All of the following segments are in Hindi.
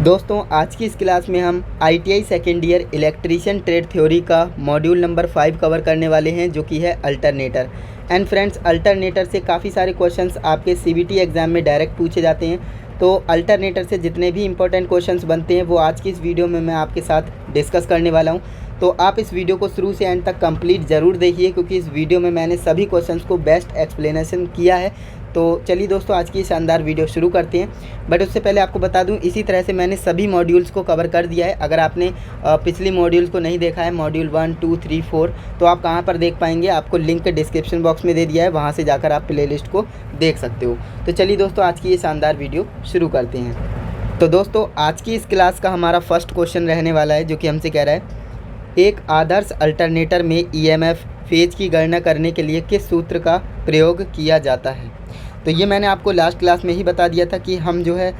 दोस्तों आज की इस क्लास में हम ITI second year electrician trade theory का मॉड्यूल नंबर 5 कवर करने वाले हैं, जो कि है अल्टरनेटर। एंड फ्रेंड्स, अल्टरनेटर से काफ़ी सारे क्वेश्चंस आपके CBT एग्ज़ाम में डायरेक्ट पूछे जाते हैं। तो अल्टरनेटर से जितने भी इंपॉर्टेंट क्वेश्चंस बनते हैं वो आज की इस वीडियो में मैं आपके साथ डिस्कस करने वाला हूँ। तो आप इस वीडियो को शुरू से एंड तक कंप्लीट ज़रूर देखिए, क्योंकि इस वीडियो में मैंने सभी क्वेश्चंस को बेस्ट एक्सप्लेनेशन किया है। तो चलिए दोस्तों, आज की शानदार वीडियो शुरू करते हैं। बट उससे पहले आपको बता दूं, इसी तरह से मैंने सभी मॉड्यूल्स को कवर कर दिया है। अगर आपने पिछली मॉड्यूल्स को नहीं देखा है, मॉड्यूल 1, 2, 3, 4, तो आप कहां पर देख पाएंगे? आपको लिंक डिस्क्रिप्शन बॉक्स में दे दिया है, वहां से जाकर आप प्लेलिस्ट को देख सकते हो। तो चलिए दोस्तों, आज की ये शानदार वीडियो शुरू करते हैं। तो दोस्तों, आज की इस क्लास का हमारा फर्स्ट क्वेश्चन रहने वाला है, जो कि हमसे कह रहा है, एक आदर्श अल्टरनेटर में EMF फेज की गणना करने के लिए किस सूत्र का प्रयोग किया जाता है? तो ये मैंने आपको लास्ट क्लास में ही बता दिया था कि हम जो है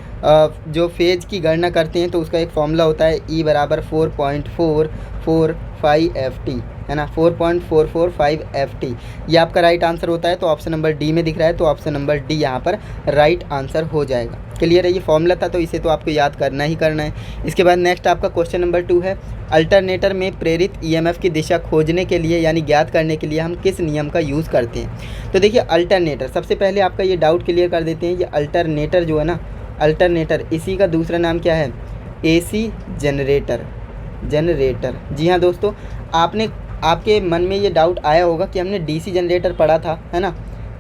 जो फेज की गणना करते हैं तो उसका एक फॉर्मूला होता है E बराबर 4.445 FT, है ना, 4.445 FT। ये आपका राइट आंसर होता है। तो ऑप्शन नंबर डी में दिख रहा है, तो ऑप्शन नंबर डी यहाँ पर राइट आंसर हो जाएगा। क्लियर है? ये फॉर्मूला था, तो इसे तो आपको याद करना ही करना है। इसके बाद नेक्स्ट आपका क्वेश्चन नंबर 2 है, अल्टरनेटर में प्रेरित EMF की दिशा खोजने के लिए यानी ज्ञात करने के लिए हम किस नियम का यूज़ करते हैं? तो देखिए, अल्टरनेटर, सबसे पहले आपका ये डाउट क्लियर कर देते हैं। ये अल्टरनेटर जो है ना, अल्टरनेटर, इसी का दूसरा नाम क्या है? AC generator. जी हाँ दोस्तों, आपके मन में ये डाउट आया होगा कि हमने DC जनरेटर पढ़ा था, है ना,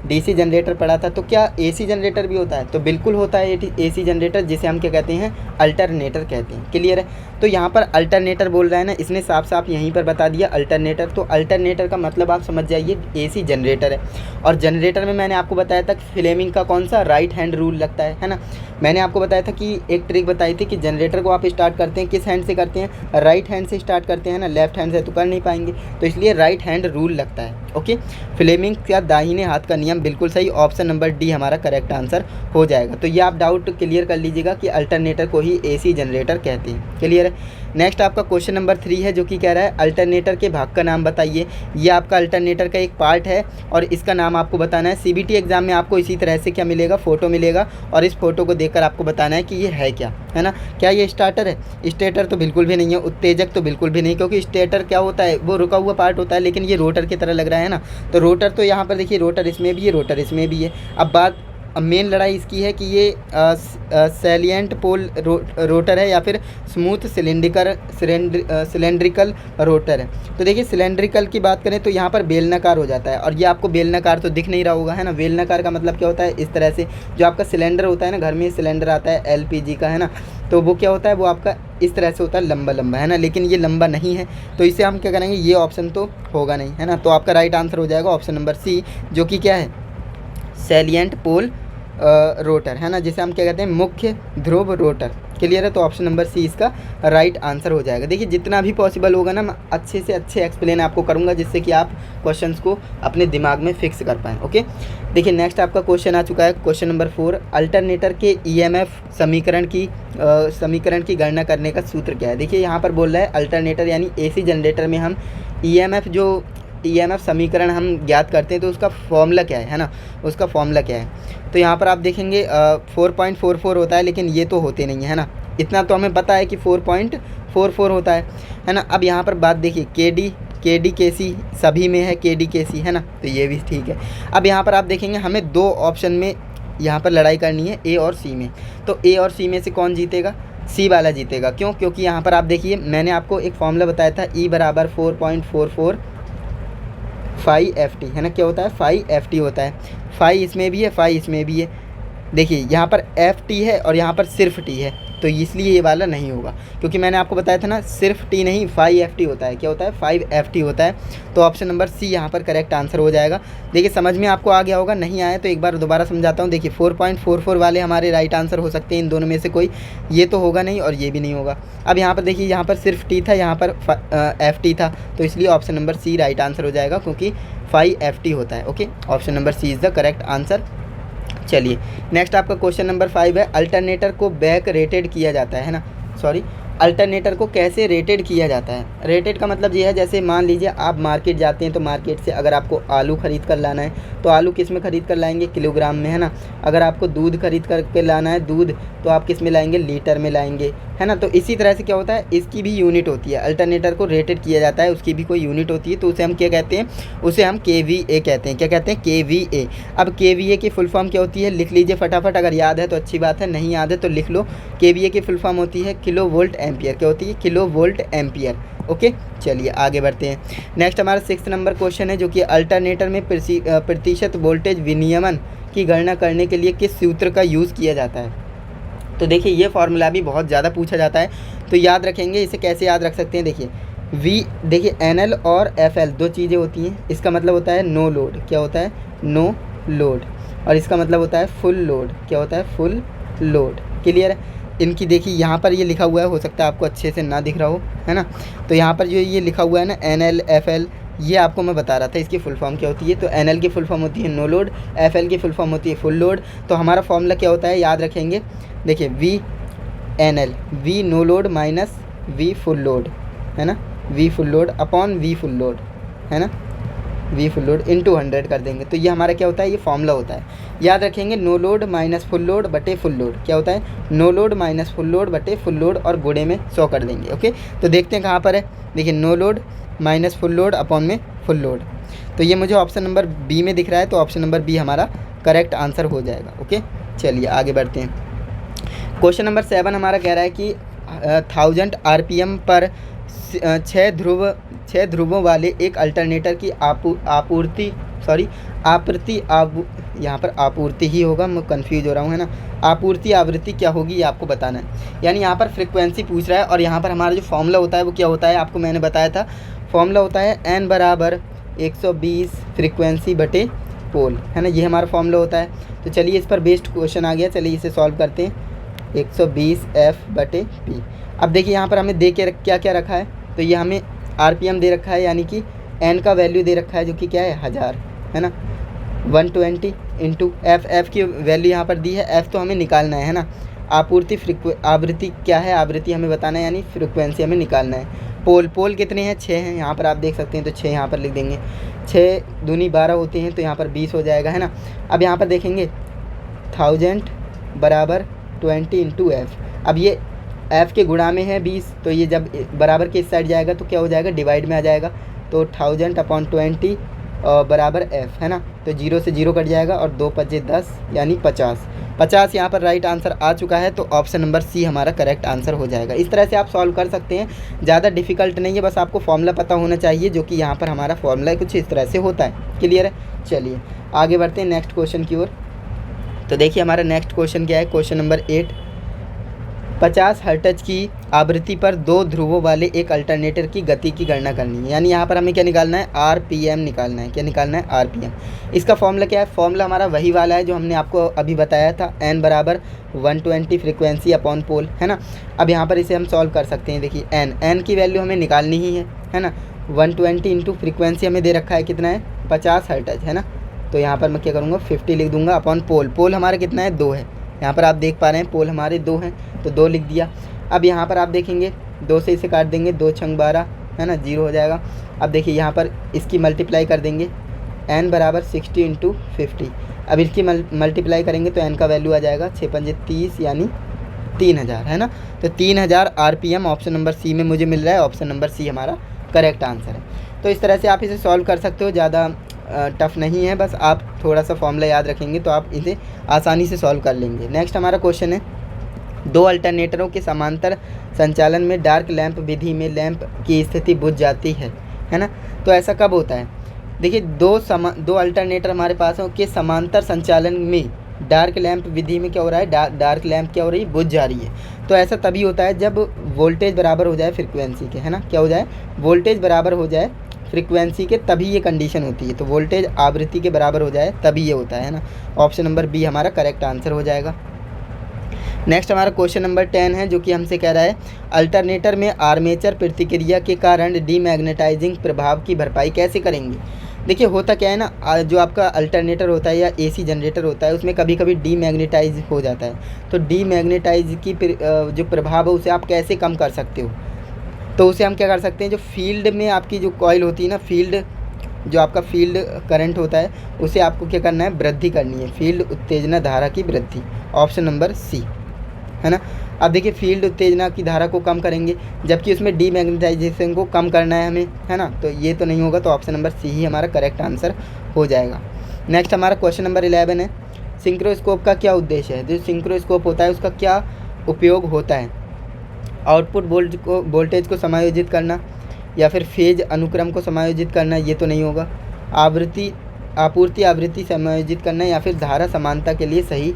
DC जनरेटर पढ़ा था, तो क्या AC जनरेटर भी होता है? तो बिल्कुल होता है AC जनरेटर, जिसे हम क्या कहते हैं? अल्टरनेटर कहते हैं। क्लियर है? तो यहाँ पर अल्टरनेटर बोल रहा है ना, इसने साफ साफ यहीं पर बता दिया अल्टरनेटर। तो अल्टरनेटर का मतलब आप समझ जाइए, AC जनरेटर है। और जनरेटर में मैंने आपको बताया था फ्लेमिंग का कौन सा राइट हैंड रूल लगता है ना। मैंने आपको बताया था कि एक ट्रिक बताई थी कि जनरेटर को आप स्टार्ट करते हैं किस हैंड से करते हैं? राइट हैंड से स्टार्ट करते हैं ना, लेफ्ट हैंड से तो कर नहीं पाएंगे, तो इसलिए राइट हैंड रूल लगता है। ओके, फ्लेमिंग का दाहिने हाथ का नियम, बिल्कुल सही। ऑप्शन नंबर डी हमारा करेक्ट आंसर हो जाएगा। तो ये आप डाउट क्लियर कर लीजिएगा कि अल्टरनेटर को ही AC जनरेटर कहते हैं। क्लियर है? नेक्स्ट आपका क्वेश्चन नंबर 3 है, जो कि कह रहा है अल्टरनेटर के भाग का नाम बताइए। ये आपका अल्टरनेटर का एक पार्ट है और इसका नाम आपको बताना है। CBT एग्जाम में आपको इसी तरह से क्या मिलेगा? फोटो मिलेगा, और इस फोटो को देखकर आपको बताना है कि ये है क्या, है ना। क्या ये स्टार्टर है? स्टेटर तो बिल्कुल भी नहीं है, उत्तेजक तो बिल्कुल भी नहीं, क्योंकि स्टेटर क्या होता है? वो रुका हुआ पार्ट होता है, लेकिन ये रोटर की तरह लग रहा है ना। तो रोटर तो यहाँ पर देखिए, रोटर इसमें भी है, रोटर इसमें भी है। अब मेन लड़ाई इसकी है कि ये सैलिएंट पोल रोटर है या फिर स्मूथ सिलेंड्रिकल रोटर है। तो देखिए, सिलेंड्रिकल की बात करें तो यहाँ पर बेलनाकार हो जाता है, और ये आपको बेलनाकार तो दिख नहीं रहा होगा, है ना। बेलनाकार का मतलब क्या होता है? इस तरह से जो आपका सिलेंडर होता है ना, घर में सिलेंडर आता है LPG का, है ना, तो वो क्या होता है? वो आपका इस तरह से होता है, लंबा लंबा, है ना। लेकिन ये लंबा नहीं है, तो इसे हम क्या करेंगे? ये ऑप्शन तो होगा नहीं, है ना। तो आपका राइट आंसर हो जाएगा ऑप्शन नंबर सी, जो कि क्या है? सैलिएंट पोल रोटर, है ना, जिसे हम क्या कहते हैं? मुख्य ध्रुव रोटर। क्लियर है? तो ऑप्शन नंबर सी इसका राइट आंसर हो जाएगा। देखिए, जितना भी पॉसिबल होगा ना, मैं अच्छे से अच्छे एक्सप्लेन आपको करूंगा, जिससे कि आप क्वेश्चंस को अपने दिमाग में फिक्स कर पाएँ। ओके, देखिए नेक्स्ट आपका क्वेश्चन आ चुका है, क्वेश्चन नंबर 4, अल्टरनेटर के EMF समीकरण की गणना करने का सूत्र क्या है? देखिए, यहाँ पर बोल रहा है अल्टरनेटर यानी AC जनरेटर में हम EMF समीकरण हम ज्ञात करते हैं, तो उसका फॉर्मूला क्या है ना, उसका फॉर्मूला क्या है? तो यहाँ पर आप देखेंगे 4.44 होता है, लेकिन ये तो होते नहीं है ना। इतना तो हमें पता है कि 4.44 होता है ना। अब यहाँ पर बात देखिए, KD KC सभी में है, KD KC, है ना, तो ये भी ठीक है। अब यहाँ पर आप देखेंगे, हमें 2 ऑप्शन में यहाँ पर लड़ाई करनी है, A और C में। तो A और C में से कौन जीतेगा? C वाला जीतेगा। क्यों? क्योंकि यहाँ पर आप देखिए, मैंने आपको एक फॉर्मूला बताया था, E बराबर 4.44 FT, है ना। क्या होता है? 5 FT होता है। 5 इसमें भी है, 5 इसमें भी है। देखिए, यहाँ पर FT है और यहाँ पर सिर्फ T है, तो इसलिए ये वाला नहीं होगा, क्योंकि मैंने आपको बताया था ना, सिर्फ T नहीं 5 FT होता है। क्या होता है? 5 FT होता है। तो ऑप्शन नंबर सी यहाँ पर करेक्ट आंसर हो जाएगा। देखिए, समझ में आपको आ गया होगा, नहीं आया तो एक बार दोबारा समझाता हूँ। देखिए, 4.44 वाले हमारे राइट आंसर हो सकते हैं, इन दोनों में से कोई। ये तो होगा नहीं और ये भी नहीं होगा। अब यहाँ पर देखिए, यहाँ पर सिर्फ T था, यहाँ पर FT था, तो इसलिए option number C right answer हो जाएगा, क्योंकि 5 FT होता है। Okay, option number C is the correct answer. चलिए नेक्स्ट आपका क्वेश्चन नंबर 5 है, अल्टरनेटर को बैक रेटेड किया जाता है ना, सॉरी, अल्टरनेटर को कैसे रेटेड किया जाता है। रेटेड का मतलब ये है, जैसे मान लीजिए आप मार्केट जाते हैं तो मार्केट से अगर आपको आलू ख़रीद कर लाना है तो आलू किस में ख़रीद कर लाएंगे, किलोग्राम में, है ना। अगर आपको दूध खरीद कर के लाना है दूध, तो आप किस में लाएंगे, लीटर में लाएंगे, है ना। तो इसी तरह से क्या होता है, इसकी भी यूनिट होती है, अल्टरनेटर को रेटेड किया जाता है, उसकी भी कोई यूनिट होती है, तो उसे हम क्या कहते हैं, उसे हम KVA कहते हैं। क्या कहते हैं, KVA। अब KVA की फुल फॉर्म क्या होती है, लिख लीजिए फटाफट, अगर याद है तो अच्छी बात है, नहीं याद है तो लिख लो। KVA की फुल फॉर्म होती है किलो वोल्ट एम्पियर। क्या होती है, किलो वोल्ट एम्पियर। ओके, चलिए आगे बढ़ते हैं। नेक्स्ट हमारा 6 नंबर क्वेश्चन है, जो कि अल्टरनेटर में प्रतिशत वोल्टेज विनियमन की गणना करने के लिए किस सूत्र का यूज़ किया जाता है। तो देखिए ये फार्मूला भी बहुत ज़्यादा पूछा जाता है, तो याद रखेंगे। इसे कैसे याद रख सकते हैं, देखिए देखिए NL और FL दो चीज़ें होती हैं। इसका मतलब होता है नो लोड। क्या होता है, नो लोड। और इसका मतलब होता है फुल लोड। क्या होता है, फुल लोड। क्लियर है। इनकी देखिए यहाँ पर ये लिखा हुआ है, हो सकता है आपको अच्छे से ना दिख रहा हो, है ना। तो यहाँ पर जो ये लिखा हुआ है ना NL FL, ये आपको मैं बता रहा था इसकी फुल फॉर्म क्या होती है। तो NL की फुल फॉर्म होती है नो लोड, FL की फुल फॉर्म होती है फुल लोड। तो हमारा फॉर्मूला क्या होता है, याद रखेंगे। देखिए VNL, V no load minus V full load, है ना। V full load upon V full load, है ना। V फुल लोड इंटू 100 कर देंगे, तो ये हमारा क्या होता है, ये फॉर्मूला होता है। याद रखेंगे, no load minus full load बटे फुल लोड। क्या होता है, no load minus full load बटे फुल लोड, और गुणे में 100 कर देंगे। ओके, तो देखते हैं कहाँ पर है। देखिए no load minus full load upon में फुल लोड, तो ये मुझे ऑप्शन नंबर B में दिख रहा है, तो ऑप्शन नंबर B हमारा करेक्ट आंसर हो जाएगा। ओके, चलिए आगे बढ़ते हैं। क्वेश्चन नंबर 7 हमारा कह रहा है कि 1000 RPM पर 6 ध्रुवों वाले एक अल्टरनेटर की यहाँ पर आपूर्ति ही होगा, मैं कंफ्यूज हो रहा हूँ, है ना। आपूर्ति आवृत्ति क्या होगी ये आपको बताना है, यानी यहाँ पर फ्रिक्वेंसी पूछ रहा है। और यहाँ पर हमारा जो फॉर्मूला होता है वो क्या होता है, आपको मैंने बताया था। फॉर्मूला होता है N बराबर 120 फ्रिक्वेंसी बटे पोल, है ना। ये हमारा फॉर्मूला होता है। तो चलिए इस पर बेस्ड क्वेश्चन आ गया, चलिए इसे सॉल्व करते हैं। 120 F बटे P। अब देखिए यहाँ पर हमें दे के क्या क्या रखा है, तो ये हमें RPM दे रखा है, यानी कि N का वैल्यू दे रखा है जो कि क्या है 1000, है ना। 120 इंटू F की वैल्यू यहाँ पर दी है, F तो हमें निकालना है ना। आवृत्ति क्या है, आवृत्ति हमें बताना है, यानी फ्रिक्वेंसी हमें निकालना है। पोल कितने हैं, 6 हैं, यहाँ पर आप देख सकते हैं, तो 6 यहाँ पर लिख देंगे। 6 दूनी 12 होते हैं, तो यहाँ पर 20 हो जाएगा, है ना। अब यहाँ पर देखेंगे 1000 बराबर 20 इंटू F। अब ये F के गुणा में है 20, तो ये जब बराबर के इस साइड जाएगा तो क्या हो जाएगा, डिवाइड में आ जाएगा। तो 1000 अपॉन 20 बराबर F, है ना। तो 0 से 0 कट जाएगा, और 2 5 10 यानी 50 यहाँ पर राइट आंसर आ चुका है। तो ऑप्शन नंबर C हमारा करेक्ट आंसर हो जाएगा। इस तरह से आप सॉल्व कर सकते हैं, ज़्यादा डिफिकल्ट नहीं है, बस आपको फॉर्मूला पता होना चाहिए, जो कि यहाँ पर हमारा फॉर्मूला कुछ इस तरह से होता है। क्लियर है। चलिए आगे बढ़ते हैं नेक्स्ट क्वेश्चन की ओर। तो देखिए हमारा नेक्स्ट क्वेश्चन क्या है, क्वेश्चन नंबर 8। 50 हर्ट्ज की आवृत्ति पर 2 ध्रुवों वाले एक अल्टरनेटर की गति की गणना करनी है, यानी यहाँ पर हमें क्या निकालना है, RPM निकालना है। क्या निकालना है, RPM। इसका फॉर्मूला क्या है, फॉर्मूला हमारा वही वाला है जो हमने आपको अभी बताया था, N बराबर 120 फ्रिक्वेंसी अपॉन पोल, है ना। अब यहाँ पर इसे हम सॉल्व कर सकते हैं। देखिए N की वैल्यू हमें निकालनी ही है ना। 120 इंटू फ्रिक्वेंसी हमें दे रखा है कितना है, 50 हर्ट्ज, है ना। तो यहाँ पर मैं क्या करूँगा, 50 लिख दूँगा अपॉन पोल हमारा कितना है, 2 है। यहाँ पर आप देख पा रहे हैं पोल हमारे 2 हैं, तो 2 लिख दिया। अब यहाँ पर आप देखेंगे 2 से इसे काट देंगे, 2 छंग 12, है ना, 0 हो जाएगा। अब देखिए यहाँ पर इसकी मल्टीप्लाई कर देंगे, N बराबर 60 इंटू 50। अब इसकी मल्टीप्लाई करेंगे तो N का वैल्यू आ जाएगा 6 पंजे 30 यानी 3000, है ना। तो 3000 RPM ऑप्शन नंबर C में मुझे मिल रहा है। ऑप्शन नंबर C हमारा करेक्ट आंसर है। तो इस तरह से आप इसे सॉल्व कर सकते हो, ज़्यादा टफ नहीं है, बस आप थोड़ा सा फॉर्मूला याद रखेंगे तो आप इसे आसानी से सॉल्व कर लेंगे। नेक्स्ट हमारा क्वेश्चन है, 2 अल्टरनेटरों के समांतर संचालन में डार्क लैंप विधि में लैंप की स्थिति बुझ जाती है ना। तो ऐसा कब होता है, देखिए 2 अल्टरनेटर हमारे पास हैं के समांतर संचालन में डार्क लैंप विधि में क्या हो रहा है, डार्क लैंप क्या हो रही है, बुझ जा रही है। तो ऐसा तभी होता है जब वोल्टेज बराबर हो जाए फ्रिक्वेंसी के, है ना। क्या हो जाए, वोल्टेज बराबर हो जाए फ्रिक्वेंसी के, तभी ये कंडीशन होती है। तो वोल्टेज आवृत्ति के बराबर हो जाए तभी ये होता है ना। ऑप्शन नंबर B हमारा करेक्ट आंसर हो जाएगा। नेक्स्ट हमारा क्वेश्चन नंबर 10 है, जो कि हमसे कह रहा है अल्टरनेटर में आर्मेचर प्रतिक्रिया के कारण डीमैग्नेटाइजिंग प्रभाव की भरपाई कैसे करेंगे। देखिए होता क्या है ना, जो आपका अल्टरनेटर होता है या एसी जनरेटर होता है उसमें कभी कभी डीमैग्नेटाइज हो जाता है। तो डीमैग्नेटाइज की जो प्रभाव है उसे आप कैसे कम कर सकते हो, तो उसे हम क्या कर सकते हैं, जो फील्ड में आपकी जो कॉइल होती है ना, फील्ड जो आपका फील्ड करंट होता है उसे आपको क्या करना है, वृद्धि करनी है, फील्ड उत्तेजना धारा की वृद्धि, ऑप्शन नंबर सी, है ना। अब देखिए फील्ड उत्तेजना की धारा को कम करेंगे जबकि उसमें डीमैग्नेटाइजेशन को कम करना है हमें, है ना, तो ये तो नहीं होगा, तो ऑप्शन नंबर सी ही हमारा करेक्ट आंसर हो जाएगा। नेक्स्ट हमारा क्वेश्चन नंबर 11 है, सिंक्रोस्कोप का क्या उद्देश्य है। जो सिंक्रोस्कोप होता है उसका क्या उपयोग होता है, आउटपुट वोल्टेज को समायोजित करना या फिर फेज अनुक्रम को समायोजित करना, ये तो नहीं होगा, आपूर्ति आवृत्ति समायोजित करना या फिर धारा समानता के लिए सही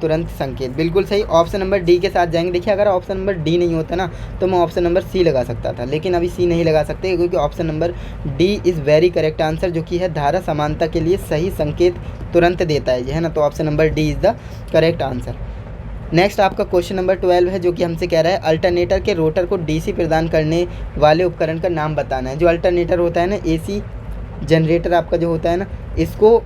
तुरंत संकेत, बिल्कुल सही, ऑप्शन नंबर डी के साथ जाएंगे। देखिए अगर ऑप्शन नंबर डी नहीं होता ना तो मैं ऑप्शन नंबर सी लगा सकता था, लेकिन अभी सी नहीं लगा सकते क्योंकि option number D is very correct answer, जो कि है धारा समानता के लिए सही संकेत तुरंत देता है, है ना, तो option number D is the correct answer. Next आपका क्वेश्चन नंबर 12 है, जो कि हमसे कह रहा है अल्टरनेटर के रोटर को डीसी प्रदान करने वाले उपकरण का नाम बताना है। जो अल्टरनेटर होता है ना, एसी जनरेटर आपका जो होता है ना, इसको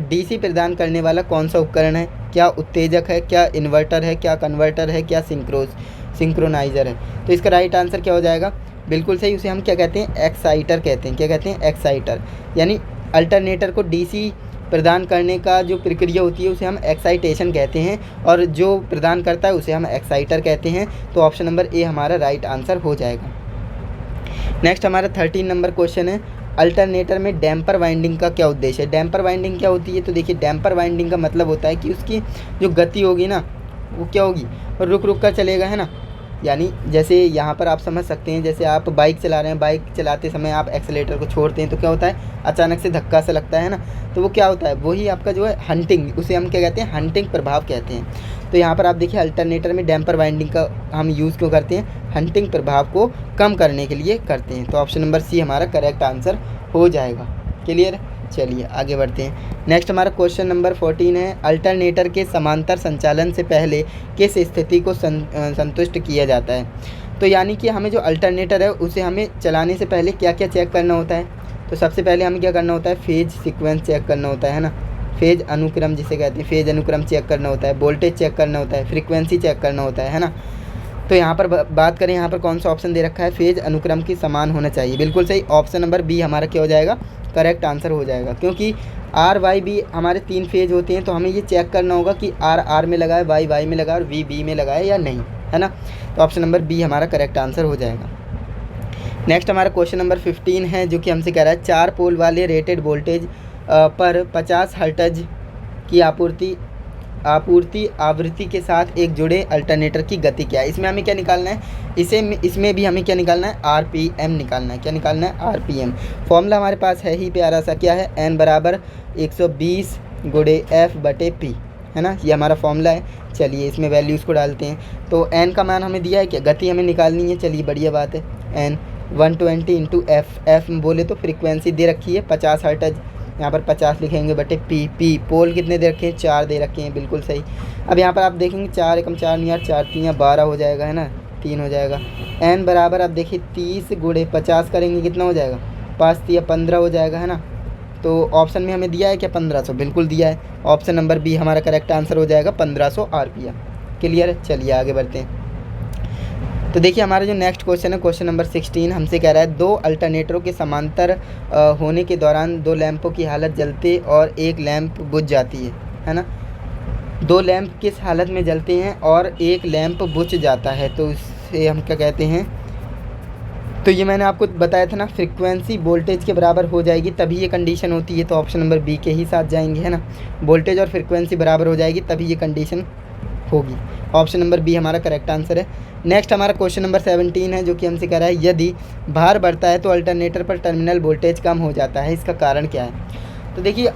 डीसी प्रदान करने वाला कौन सा उपकरण है, क्या उत्तेजक है, क्या इन्वर्टर है, क्या कन्वर्टर है, क्या सिंक्रोनाइज़र है। तो इसका राइट आंसर क्या हो जाएगा, बिल्कुल सही, उसे हम क्या कहते हैं, एक्साइटर कहते हैं। क्या कहते हैं, एक्साइटर, यानी अल्टरनेटर को डीसी प्रदान करने का जो प्रक्रिया होती है उसे हम एक्साइटेशन कहते हैं, और जो प्रदान करता है उसे हम एक्साइटर कहते हैं। तो ऑप्शन नंबर ए हमारा राइट आंसर हो जाएगा। नेक्स्ट हमारा 13 नंबर क्वेश्चन है, अल्टरनेटर में डैम्पर वाइंडिंग का क्या उद्देश्य है। डैम्पर वाइंडिंग क्या होती है, तो देखिए डैम्पर वाइंडिंग का मतलब होता है कि उसकी जो गति होगी ना वो क्या होगी, रुक रुक कर चलेगा, है ना। यानी जैसे यहाँ पर आप समझ सकते हैं, जैसे आप बाइक चला रहे हैं, बाइक चलाते समय आप एक्सेलेटर को छोड़ते हैं तो क्या होता है, अचानक से धक्का सा लगता है ना, तो वो क्या होता है, वही आपका जो है हंटिंग, उसे हम क्या कहते हैं, हंटिंग प्रभाव कहते हैं। तो यहाँ पर आप देखिए अल्टरनेटर में डैम्पर वाइंडिंग का हम यूज़ क्यों करते हैं, हंटिंग प्रभाव को कम करने के लिए करते हैं। तो ऑप्शन नंबर सी हमारा करेक्ट आंसर हो जाएगा। क्लियर है, चलिए आगे बढ़ते हैं। नेक्स्ट हमारा क्वेश्चन नंबर 14 है, अल्टरनेटर के समांतर संचालन से पहले किस स्थिति को संतुष्ट किया जाता है। तो यानी कि हमें जो अल्टरनेटर है उसे हमें चलाने से पहले क्या क्या चेक करना होता है। तो सबसे पहले हमें क्या करना होता है, फेज सीक्वेंस चेक करना होता है ना, फेज अनुक्रम जिसे कहते हैं, फेज अनुक्रम चेक करना होता है, वोल्टेज चेक करना होता है, फ्रीक्वेंसी चेक करना होता है ना। तो यहाँ पर बात करें, यहाँ पर कौन सा ऑप्शन दे रखा है, फेज अनुक्रम की समान होना चाहिए, बिल्कुल सही, ऑप्शन नंबर बी हमारा क्या हो जाएगा, करेक्ट आंसर हो जाएगा। क्योंकि आर वाई बी हमारे 3 फेज होते हैं, तो हमें ये चेक करना होगा कि आर आर में लगा है, वाई वाई में लगा है और वी बी में लगा है या नहीं, है ना। तो ऑप्शन नंबर बी हमारा करेक्ट आंसर हो जाएगा। नेक्स्ट हमारा क्वेश्चन नंबर 15 है, जो कि हमसे कह रहा है 4 पोल वाले रेटेड वोल्टेज पर 50 हर्ट्ज की आपूर्ति आवृत्ति के साथ एक जुड़े अल्टरनेटर की गति क्या है। इसमें हमें क्या निकालना है, इसमें भी हमें क्या निकालना है, आरपीएम निकालना है। क्या निकालना है, आरपीएम। फॉर्मूला हमारे पास है ही प्यारा सा, क्या है, एन बराबर 120 गुणे एफ बटे पी, है ना, ये हमारा फॉर्मूला है। चलिए इसमें वैल्यूज़ को डालते हैं। तो एन का मान हमें दिया है, क्या गति हमें निकालनी है, चलिए बढ़िया बात है। एन 120 इंटू एफ में बोले तो फ्रीक्वेंसी दे रखी है 50 हर्ट्ज, यहाँ पर 50 लिखेंगे बटे पी पोल कितने दे रखे हैं, 4 दे रखे हैं, बिल्कुल सही। अब यहाँ पर आप देखेंगे 4 एकम 4 नहीं यार, 4 3 12 हो जाएगा, है ना, 3 हो जाएगा। एन बराबर आप देखिए 30 गुणे 50 करेंगे कितना हो जाएगा, 5 3 15 हो जाएगा, है ना। तो ऑप्शन में हमें दिया है क्या, 1500, बिल्कुल दिया है, ऑप्शन नंबर बी हमारा करेक्ट आंसर हो जाएगा, 1500 आरपीएम। क्लियर है, चलिए आगे बढ़ते हैं। तो देखिए हमारा जो नेक्स्ट क्वेश्चन है, क्वेश्चन नंबर 16 हमसे कह रहा है 2 अल्टरनेटरों के समांतर होने के दौरान 2 लैंपों की हालत जलते और एक लैंप बुझ जाती है ना। 2 लैंप किस हालत में जलते हैं और एक लैंप बुझ जाता है, तो इससे हम क्या कहते हैं। तो ये मैंने आपको बताया था ना, फ्रीक्वेंसी वोल्टेज के बराबर हो जाएगी तभी ये कंडीशन होती है, तो ऑप्शन नंबर बी के ही साथ जाएंगे, है ना। वोल्टेज और फ्रीक्वेंसी बराबर हो जाएगी तभी ये कंडीशन होगी, ऑप्शन नंबर बी हमारा करेक्ट आंसर है। नेक्स्ट हमारा क्वेश्चन नंबर 17 है, जो कि हमसे कह रहा है यदि भार बढ़ता है तो अल्टरनेटर पर टर्मिनल वोल्टेज कम हो जाता है, इसका कारण क्या है। तो देखिए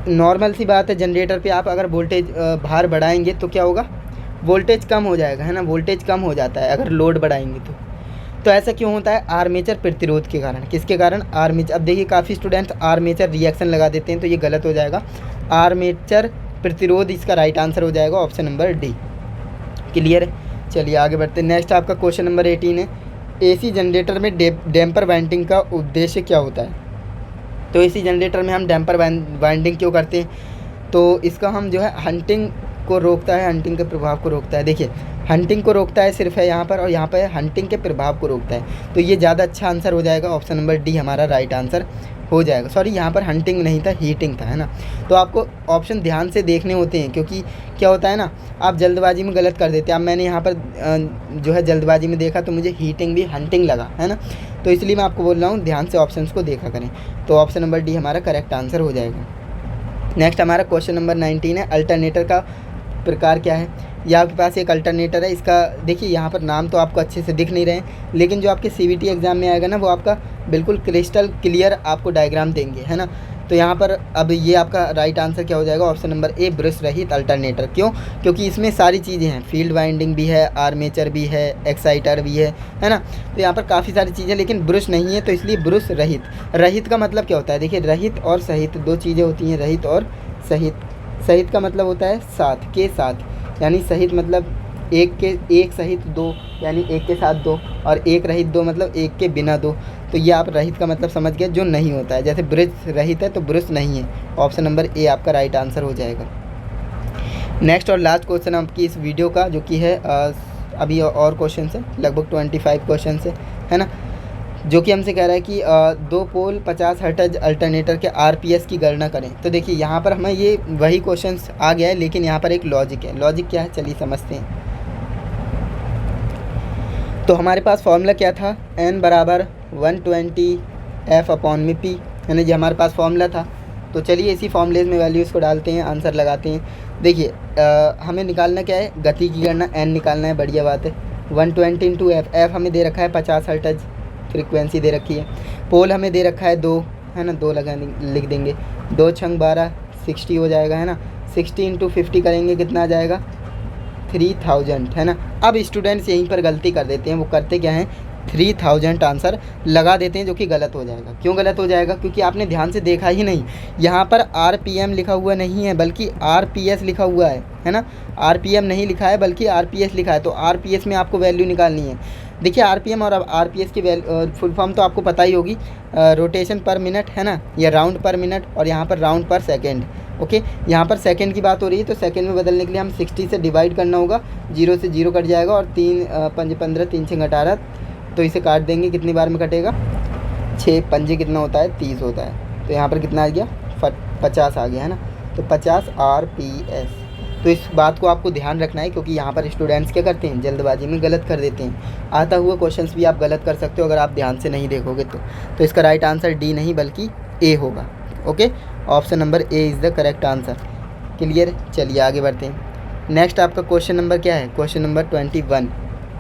नॉर्मल सी बात है, जनरेटर पे आप अगर वोल्टेज भार बढ़ाएंगे तो क्या होगा, वोल्टेज कम हो जाएगा, है ना, वोल्टेज कम हो जाता है अगर लोड बढ़ाएंगे तो ऐसा क्यों होता है, आर्मेचर प्रतिरोध के कारण। किसके कारण, आर्मेचर। अब देखिए काफ़ी स्टूडेंट्स आर्मेचर रिएक्शन लगा देते हैं, तो ये गलत हो जाएगा, आर्मेचर प्रतिरोध इसका राइट आंसर हो जाएगा, ऑप्शन नंबर डी। क्लियर है, चलिए आगे बढ़ते हैं। नेक्स्ट आपका क्वेश्चन नंबर 18 है, एसी जनरेटर में डैम्पर वाइंडिंग का उद्देश्य क्या होता है। तो इसी जनरेटर में हम डैम्पर वाइंडिंग क्यों करते हैं, तो इसका हम जो है हंटिंग को रोकता है, हंटिंग के प्रभाव को रोकता है। देखिए हंटिंग को रोकता है सिर्फ है यहाँ पर, और यहाँ पर हंटिंग के प्रभाव को रोकता है। तो ये ज़्यादा अच्छा आंसर हो जाएगा, ऑप्शन नंबर डी हमारा राइट आंसर हो जाएगा। सॉरी, यहाँ पर हंटिंग नहीं था, हीटिंग था, है ना। तो आपको ऑप्शन ध्यान से देखने होते हैं, क्योंकि क्या होता है ना, आप जल्दबाजी में गलत कर देते हैं। अब मैंने यहाँ पर जो है जल्दबाजी में देखा तो मुझे हीटिंग भी हंटिंग लगा, है ना। तो इसलिए मैं आपको बोल रहा हूँ ध्यान से ऑप्शंस को देखा करें। तो ऑप्शन नंबर डी हमारा करेक्ट आंसर हो जाएगा। नेक्स्ट हमारा क्वेश्चन नंबर 19 है, अल्टरनेटर का प्रकार क्या है। यह आपके पास एक अल्टरनेटर है, इसका देखिए यहाँ पर नाम तो आपको अच्छे से दिख नहीं रहे हैं, लेकिन जो आपके CVT एग्ज़ाम में आएगा ना, वो आपका बिल्कुल क्रिस्टल क्लियर आपको डायग्राम देंगे, है ना। तो यहाँ पर अब ये आपका राइट आंसर क्या हो जाएगा, ऑप्शन नंबर ए, ब्रश रहित अल्टरनेटर। क्यों, क्योंकि इसमें सारी चीज़ें हैं, फील्ड वाइंडिंग भी है, आर्मेचर भी है, एक्साइटर भी है ना। तो यहाँ पर काफ़ी सारी चीज़ें, लेकिन ब्रश नहीं है, तो इसलिए ब्रश रहित। रहित का मतलब क्या होता है, देखिए रहित और सहित दो चीज़ें होती हैं, रहित और सहित। सहित का मतलब होता है साथ के साथ, यानी सहित मतलब एक सहित दो, यानी एक के साथ दो, और एक रहित दो मतलब एक के बिना दो। तो ये आप रहित का मतलब समझ गए, जो नहीं होता है। जैसे ब्रश रहित है तो ब्रश नहीं है, ऑप्शन नंबर ए आपका राइट आंसर हो जाएगा। नेक्स्ट और लास्ट क्वेश्चन आपकी इस वीडियो का, जो कि है अभी और क्वेश्चन है, लगभग 25 क्वेश्चन है ना, जो कि हमसे कह रहा है कि 2 पोल 50 हर्ट्ज अल्टरनेटर के RPS की गणना करें। तो देखिए यहाँ पर हमें ये वही क्वेश्चंस आ गया है, लेकिन यहाँ पर एक लॉजिक है। लॉजिक क्या है, चलिए समझते हैं। तो हमारे पास फॉर्मूला क्या था, N बराबर 120 F/P, यानी जो हमारे पास फॉर्मूला था। तो चलिए इसी फॉर्मूले में वैल्यूज़ को डालते हैं, आंसर लगाते हैं। देखिए हमें निकालना क्या है, गति की गणना, N निकालना है, बढ़िया बात है। 120 इंटू F हमें दे रखा है 50 हर्ट्ज फ्रीक्वेंसी दे रखी है। पोल हमें दे रखा है 2, है ना, 2 लिख देंगे। 2 छंग 12 60 हो जाएगा, है ना। 60 इंटू 50 करेंगे, कितना आ जाएगा, 3000, है ना। अब स्टूडेंट्स यहीं पर गलती कर देते हैं, वो करते क्या हैं, 3000 आंसर लगा देते हैं, जो कि गलत हो जाएगा। क्यों गलत हो जाएगा, क्योंकि आपने ध्यान से देखा ही नहीं, यहाँ पर RPM लिखा हुआ नहीं है, बल्कि RPS लिखा हुआ है ना। RPM नहीं लिखा है, बल्कि RPS लिखा है। तो RPS में आपको वैल्यू निकालनी है। देखिए RPM और RPS की फुल फॉर्म तो आपको पता ही होगी, रोटेशन पर मिनट, है ना, या राउंड पर मिनट, और यहाँ पर राउंड पर सेकेंड। ओके, यहाँ पर सेकंड की बात हो रही है, तो सेकंड में बदलने के लिए हम 60 से डिवाइड करना होगा, 0 से 0 कट जाएगा, और 3 5 15 3 6 18, तो इसे काट देंगे, कितनी बार में कटेगा, 6 पंजे कितना होता है, 30 होता है। तो यहाँ पर कितना आ गया, 50 आ गया, है ना। तो 50 RPS। तो इस बात को आपको ध्यान रखना है, क्योंकि यहाँ पर स्टूडेंट्स क्या करते हैं, जल्दबाजी में गलत कर देते हैं। आता हुआ क्वेश्चंस भी आप गलत कर सकते हो अगर आप ध्यान से नहीं देखोगे तो इसका राइट आंसर डी नहीं बल्कि ए होगा। Okay, option number A is the correct answer. Clear, चलिए आगे बढ़ते हैं। नेक्स्ट आपका क्वेश्चन नंबर क्या है, क्वेश्चन नंबर 21,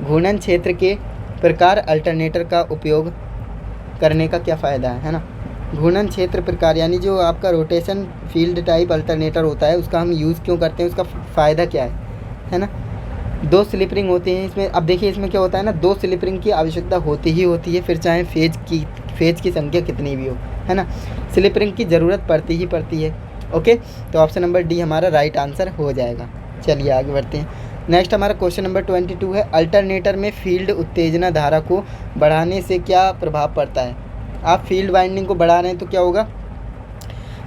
घूर्णन क्षेत्र के प्रकार अल्टरनेटर का उपयोग करने का क्या फ़ायदा है ना। घूर्णन क्षेत्र प्रकार यानी जो आपका रोटेशन फील्ड टाइप अल्टरनेटर होता है, उसका हम यूज़ क्यों करते हैं, उसका फ़ायदा क्या है ना। 2 स्लिप रिंग होते हैं इसमें। अब देखिए इसमें क्या होता है ना, 2 स्लिप रिंग की आवश्यकता होती ही होती है, फिर चाहे फेज की संख्या कितनी भी हो, है ना। स्लिप रिंग की ज़रूरत पड़ती ही पड़ती है। ओके, तो ऑप्शन नंबर डी हमारा राइट आंसर हो जाएगा। चलिए आगे बढ़ते हैं। नेक्स्ट हमारा क्वेश्चन नंबर 22 है, अल्टरनेटर में फील्ड उत्तेजना धारा को बढ़ाने से क्या प्रभाव पड़ता है। आप फील्ड वाइंडिंग को बढ़ा रहे हैं तो क्या होगा,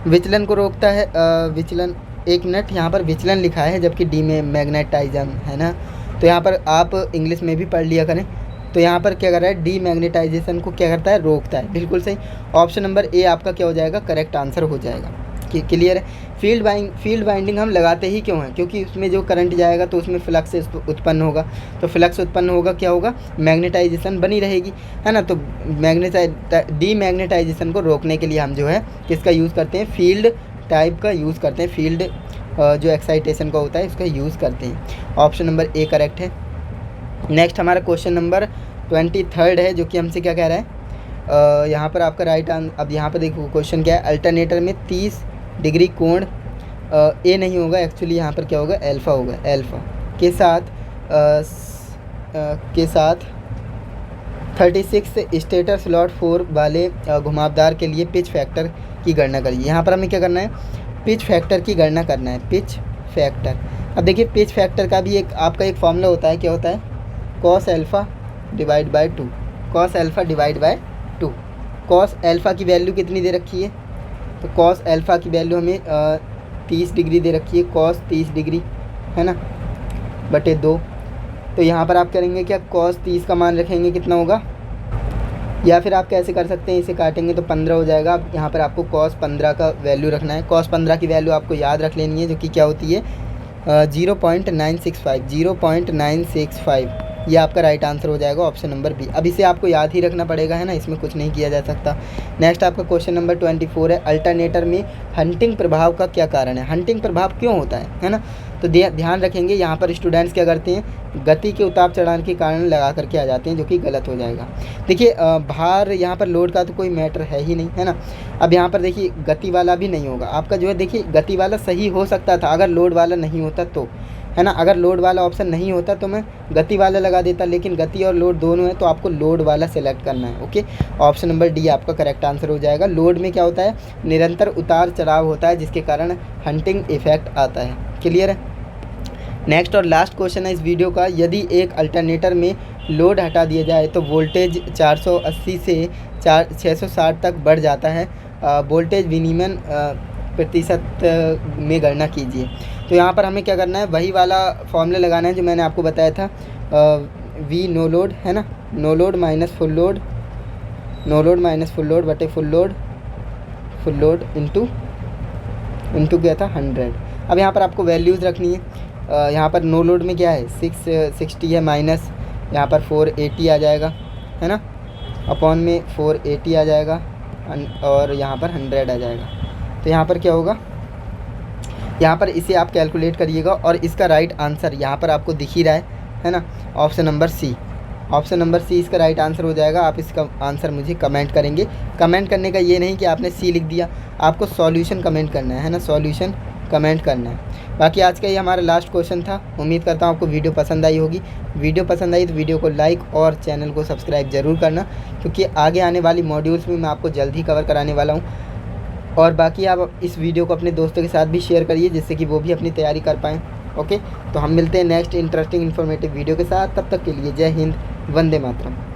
विचलन को रोकता है। विचलन, एक मिनट, यहाँ पर विचलन लिखा है जबकि डी में मैग्नेटाइजम है ना, तो यहाँ पर आप इंग्लिश में भी पढ़ लिया करें। तो यहाँ पर क्या कर रहा है, डी मैग्नेटाइजेशन को क्या करता है, रोकता है। बिल्कुल सही, ऑप्शन नंबर ए आपका क्या हो जाएगा, करेक्ट आंसर हो जाएगा। क्लियर है। फील्ड वाइंडिंग हम लगाते ही क्यों हैं, क्योंकि उसमें जो करंट जाएगा तो उसमें फ्लक्स उत्पन्न होगा, तो फ्लक्स उत्पन्न होगा, क्या होगा, मैग्नेटाइजेशन बनी रहेगी, है ना। तो डी मैग्नेटाइजेशन को रोकने के लिए हम जो है किसका यूज़ करते हैं, फील्ड टाइप का यूज़ करते हैं, फील्ड जो एक्साइटेशन का होता है उसका यूज़ करते हैं। ऑप्शन नंबर ए करेक्ट है। नेक्स्ट हमारा क्वेश्चन नंबर 23 है, जो कि हमसे क्या कह रहा है, यहाँ पर आपका राइट आंसर, अब यहाँ पर देखो क्वेश्चन क्या है, अल्टरनेटर में 30 डिग्री कोण, ए नहीं होगा एक्चुअली, यहाँ पर क्या होगा, अल्फ़ा होगा, अल्फ़ा के साथ 36 स्टेटर स्लॉट 4 वाले घुमावदार के लिए पिच फैक्टर की गणना करिए। यहाँ पर हमें क्या करना है, पिच फैक्टर की गणना करना है, पिच फैक्टर। अब देखिए पिच फैक्टर का भी एक आपका एक फॉर्मूला होता है, क्या होता है, cos alpha divide by 2, cos alpha divide by 2। cos alpha की वैल्यू कितनी दे रखी है, तो कॉस अल्फ़ा की वैल्यू हमें 30 डिग्री दे रखी है, कॉस 30 डिग्री है ना, बटे 2। तो यहाँ पर आप करेंगे क्या, कॉस 30 का मान रखेंगे कितना होगा, या फिर आप कैसे कर सकते हैं, इसे काटेंगे तो 15 हो जाएगा। अब यहाँ पर आपको कॉस 15 का वैल्यू रखना है। कॉस 15 की वैल्यू आपको याद रख लेनी है, जो कि क्या होती है 0.965 ये आपका राइट आंसर हो जाएगा, ऑप्शन नंबर बी। अब इसे आपको याद ही रखना पड़ेगा, है ना, इसमें कुछ नहीं किया जा सकता। नेक्स्ट आपका क्वेश्चन नंबर 24 है, अल्टरनेटर में हंटिंग प्रभाव का क्या कारण है, हंटिंग प्रभाव क्यों होता है ना। तो ध्यान रखेंगे, यहाँ पर स्टूडेंट्स क्या करते हैं, गति के उतार चढ़ाव के कारण लगा करके आ जाते हैं, जो कि गलत हो जाएगा। देखिए भार यहाँ पर लोड का तो कोई मैटर है ही नहीं, है ना। अब यहाँ पर देखिए गति वाला भी नहीं होगा आपका, जो है देखिए गति वाला सही हो सकता था अगर लोड वाला नहीं होता तो, है ना। अगर लोड वाला ऑप्शन नहीं होता तो मैं गति वाला लगा देता, लेकिन गति और लोड दोनों है तो आपको लोड वाला सेलेक्ट करना है। ओके, ऑप्शन नंबर डी आपका करेक्ट आंसर हो जाएगा। लोड में क्या होता है, निरंतर उतार चढ़ाव होता है, जिसके कारण हंटिंग इफेक्ट आता है। क्लियर है। नेक्स्ट और लास्ट क्वेश्चन है इस वीडियो का, यदि एक अल्टरनेटर में लोड हटा दिया जाए तो वोल्टेज 480 से 660 तक बढ़ जाता है, वोल्टेज विनियमन प्रतिशत में गणना कीजिए। तो यहाँ पर हमें क्या करना है, वही वाला फॉर्मूला लगाना है जो मैंने आपको बताया था, वी नो लोड, है ना, no load minus full load, no load minus full load बटे फुल लोड इंटू क्या था 100। अब यहाँ पर आपको वैल्यूज़ रखनी है। यहाँ पर नो लोड में क्या है 660 है, माइनस यहाँ पर 480 आ जाएगा, है ना, अपॉन में 480 आ जाएगा, और यहाँ पर 100 आ जाएगा। तो यहाँ पर क्या होगा, यहाँ पर इसे आप कैलकुलेट करिएगा, और इसका राइट आंसर यहाँ पर आपको दिख ही रहा है ना, option number C. Option number C इसका राइट आंसर हो जाएगा। आप इसका आंसर मुझे कमेंट करेंगे। कमेंट करने का ये नहीं कि आपने सी लिख दिया, आपको सॉल्यूशन कमेंट करना है ना, सॉल्यूशन कमेंट करना है। बाकी आज का ये हमारा लास्ट क्वेश्चन था। उम्मीद करता हूँ आपको वीडियो पसंद आई होगी। वीडियो पसंद आई तो वीडियो को लाइक और चैनल को सब्सक्राइब ज़रूर करना, क्योंकि आगे आने वाली मॉड्यूल्स में मैं आपको जल्द ही कवर कराने वाला हूँ। और बाकी आप इस वीडियो को अपने दोस्तों के साथ भी शेयर करिए, जिससे कि वो भी अपनी तैयारी कर पाएँ। ओके, तो हम मिलते हैं नेक्स्ट इंटरेस्टिंग इन्फॉर्मेटिव वीडियो के साथ। तब तक के लिए जय हिंद, वंदे मातरम।